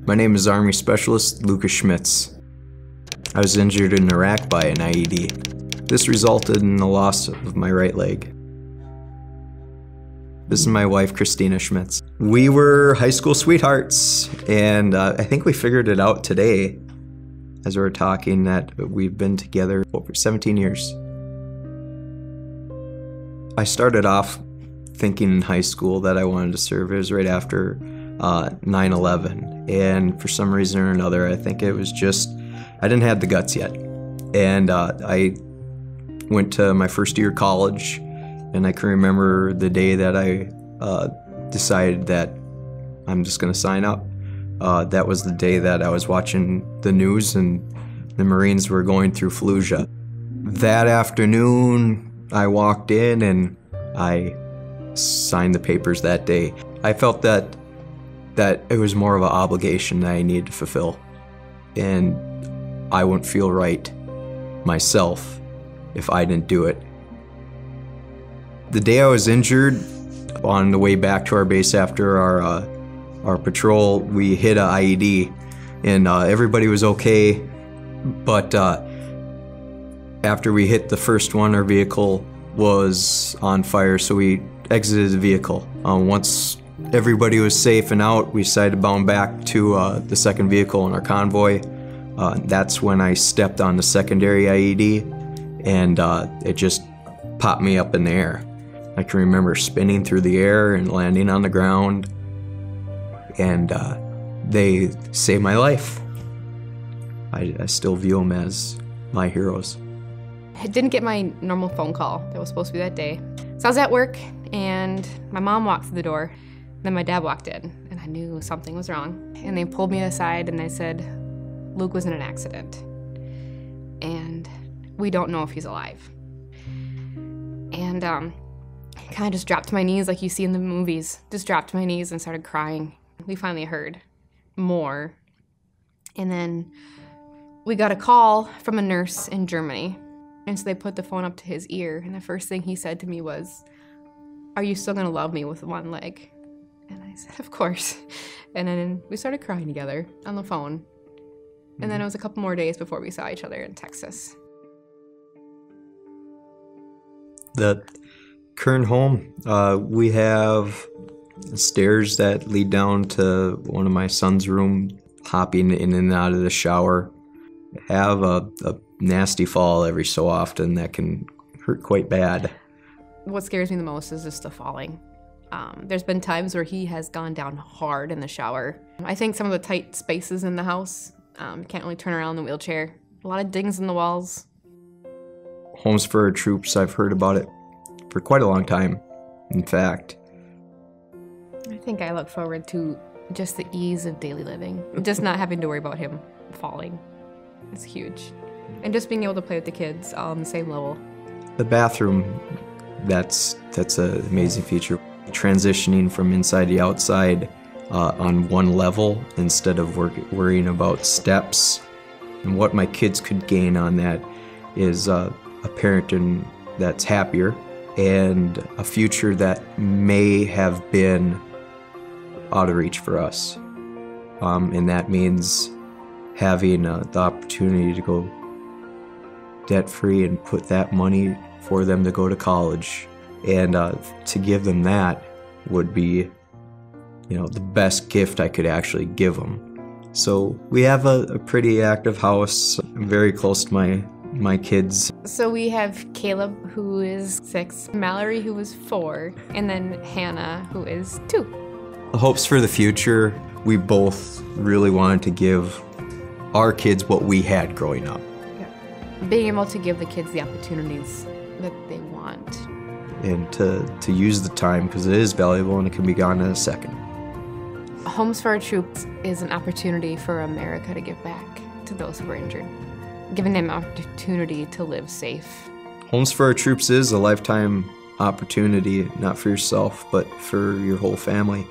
My name is Army Specialist Lucas Schmitz. I was injured in Iraq by an IED. This resulted in the loss of my right leg. This is my wife, Christina Schmitz. We were high school sweethearts, and I think we figured it out today as we were talking that we've been together over 17 years. I started off thinking in high school that I wanted to serve. It was right after 9/11, and for some reason or another, I think it was just, I didn't have the guts yet. And I went to my first year of college, and I can remember the day that I decided that I'm just gonna sign up. That was the day that I was watching the news and the Marines were going through Fallujah. That afternoon, I walked in and I signed the papers that day. I felt that it was more of an obligation that I needed to fulfill, and I wouldn't feel right myself if I didn't do it. The day I was injured, on the way back to our base after our patrol, we hit an IED, and everybody was okay, but after we hit the first one, our vehicle was on fire, so we exited the vehicle. Once everybody was safe and out, we decided to bound back to the second vehicle in our convoy. That's when I stepped on the secondary IED, and it just popped me up in the air. I can remember spinning through the air and landing on the ground, and they saved my life. I still view them as my heroes. I didn't get my normal phone call that was supposed to be that day. So I was at work, and my mom walked through the door. Then my dad walked in, and I knew something was wrong. And they pulled me aside, and they said, Luke was in an accident, and we don't know if he's alive. And I kind of just dropped to my knees like you see in the movies. Just dropped to my knees and started crying. We finally heard more. And then we got a call from a nurse in Germany. And so they put the phone up to his ear, and the first thing he said to me was, "Are you still gonna love me with one leg?" And I said, "Of course." And then we started crying together on the phone. And then it was a couple more days before we saw each other in Texas. The current home, we have stairs that lead down to one of my son's room, hopping in and out of the shower. Have a nasty fall every so often that can hurt quite bad. What scares me the most is just the falling. There's been times where he has gone down hard in the shower. I think some of the tight spaces in the house, can't really turn around in the wheelchair. A lot of dings in the walls. Homes for our troops, I've heard about it for quite a long time, in fact. I think I look forward to just the ease of daily living. Just not having to worry about him falling. It's huge. And just being able to play with the kids all on the same level. The bathroom, that's an amazing feature. Transitioning from inside to outside on one level instead of worrying about steps. And what my kids could gain on that is a parenting that's happier and a future that may have been out of reach for us. And that means having the opportunity to go debt-free and put that money for them to go to college. And to give them that would be, the best gift I could actually give them. So we have a pretty active house. I'm very close to my kids. So we have Caleb, who is 6, Mallory, who is 4, and then Hannah, who is 2. The hopes for the future, we both really wanted to give our kids what we had growing up. Yeah. Being able to give the kids the opportunities that they want. And to use the time, because it is valuable and it can be gone in a second. Homes for Our Troops is an opportunity for America to give back to those who are injured, giving them an opportunity to live safe. Homes for Our Troops is a lifetime opportunity, not for yourself, but for your whole family.